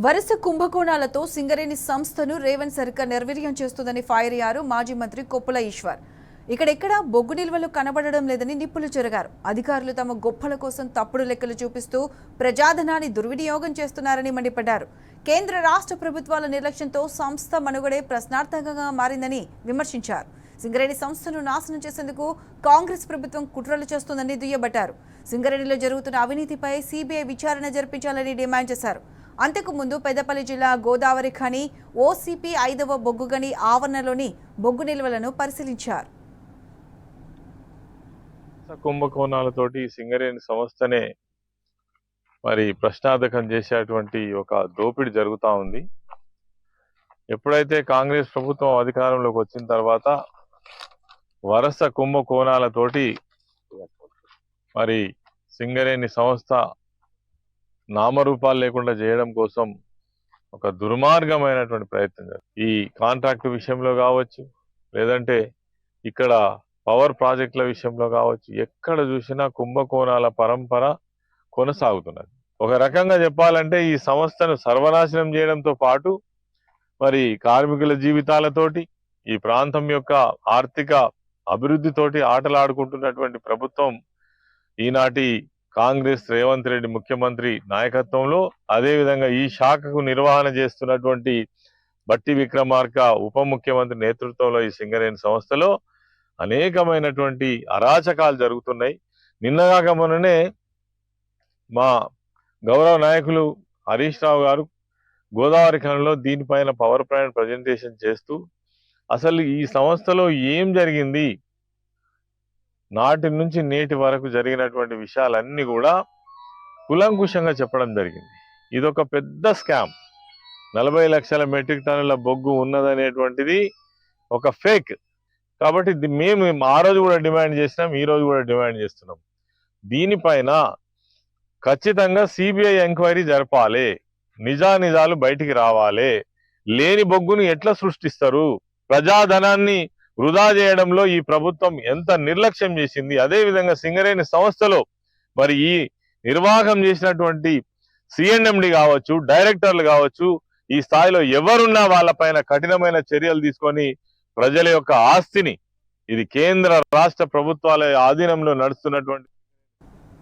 వరుస కుంభకోణాలతో సింగరేణి సంస్థను రేవంత్ సర్కార్ నిర్వీర్యం చేస్తుందని ఫైర్ అయ్యారు మాజీ మంత్రి కొప్పుల ఈశ్వర్. ఇక్కడెక్కడా బొగ్గు నిల్వలు కనబడడం లేదని నిప్పులు చెరిగారు. అధికారులు తమ గొప్పల కోసం తప్పుడు లెక్కలు చూపిస్తూ ప్రజాధనాన్ని దుర్వినియోగం చేస్తున్నారని మండిపడ్డారు. కేంద్ర రాష్ట్ర ప్రభుత్వాల నిర్లక్ష్యంతో సంస్థ మనుగడే ప్రశ్నార్థకంగా మారిందని విమర్శించారు. సింగరేణి సంస్థను నాశనం చేసేందుకు కాంగ్రెస్ ప్రభుత్వం కుట్రలు చేస్తోందని దుయ్యబట్టారు. సింగరేణిలో జరుగుతున్న అవినీతిపై సిబిఐ విచారణ జరిపించాలని డిమాండ్ చేశారు. అంతకుముందు పెద్దపల్లి జిల్లా గోదావరి ఖని ఓసీపీ 5వ బొగ్గు గని ఆవరణలోని బొగ్గు నిల్వలను పరిశీలించారు. కుంభకోణాలతోటి సింగరేణి సంస్థనే మరి ప్రశ్నార్థకం చేసేటువంటి ఒక దోపిడీ జరుగుతూ ఉంది. ఎప్పుడైతే కాంగ్రెస్ ప్రభుత్వం అధికారంలోకి వచ్చిన తర్వాత వరుస కుంభకోణాలతోటి మరి సింగరేణి సంస్థ నామరూపాలు లేకుండా చేయడం కోసం ఒక దుర్మార్గమైనటువంటి ప్రయత్నం ఈ కాంట్రాక్ట్ విషయంలో కావచ్చు, లేదంటే ఇక్కడ పవర్ ప్రాజెక్టుల విషయంలో కావచ్చు, ఎక్కడ చూసినా కుంభకోణాల పరంపర కొనసాగుతున్నది. ఒక రకంగా చెప్పాలంటే ఈ సంస్థను సర్వనాశనం చేయడంతో పాటు మరి కార్మికుల జీవితాలతోటి ఈ ప్రాంతం యొక్క ఆర్థిక అభివృద్ధితోటి ఆటలాడుకుంటున్నటువంటి ప్రభుత్వం ఈనాటి కాంగ్రెస్ రేవంత్ రెడ్డి ముఖ్యమంత్రి నాయకత్వంలో, అదేవిధంగా ఈ శాఖకు నిర్వహణ చేస్తున్నటువంటి బట్టి విక్రమార్క ఉప ముఖ్యమంత్రి నేతృత్వంలో ఈ సింగరేణి సంస్థలో అనేకమైనటువంటి అరాచకాలు జరుగుతున్నాయి. నిన్నగాక మొన్ననే మా గౌరవ నాయకులు హరీష్ రావు గారు గోదావరి ఖనిలో దీనిపైన పవర్ పాయింట్ ప్రజెంటేషన్ చేస్తూ అసలు ఈ సంస్థలో ఏం జరిగింది, నాటి నుంచి నేటి వరకు జరిగినటువంటి విషయాలన్నీ కూడా కులంకుశంగా చెప్పడం జరిగింది. ఇదొక పెద్ద స్కామ్. 40 లక్షల మెట్రిక్ టన్నుల బొగ్గు ఉన్నదనేటువంటిది ఒక ఫేక్. కాబట్టి మేము ఆ రోజు కూడా డిమాండ్ చేసినాం, ఈ రోజు కూడా డిమాండ్ చేస్తున్నాం. దీనిపైన ఖచ్చితంగా సిబిఐ ఎంక్వైరీ జరపాలి, నిజానిజాలు బయటికి రావాలి. లేని బొగ్గును ఎట్లా సృష్టిస్తారు, ప్రజాధనాన్ని వృధా చేయడంలో ఈ ప్రభుత్వం ఎంత నిర్లక్ష్యం చేసింది, అదేవిధంగా సింగరేణి సంస్థలో మరి ఈ నిర్వాహకం చేసినటువంటి సిఎండి కావచ్చు, డైరెక్టర్లు కావచ్చు, ఈ స్థాయిలో ఎవరున్నా వాళ్ళపైన కఠినమైన చర్యలు తీసుకొని ప్రజల యొక్క ఆస్తిని, ఇది కేంద్ర రాష్ట్ర ప్రభుత్వాల ఆధీనంలో నడుస్తున్నటువంటి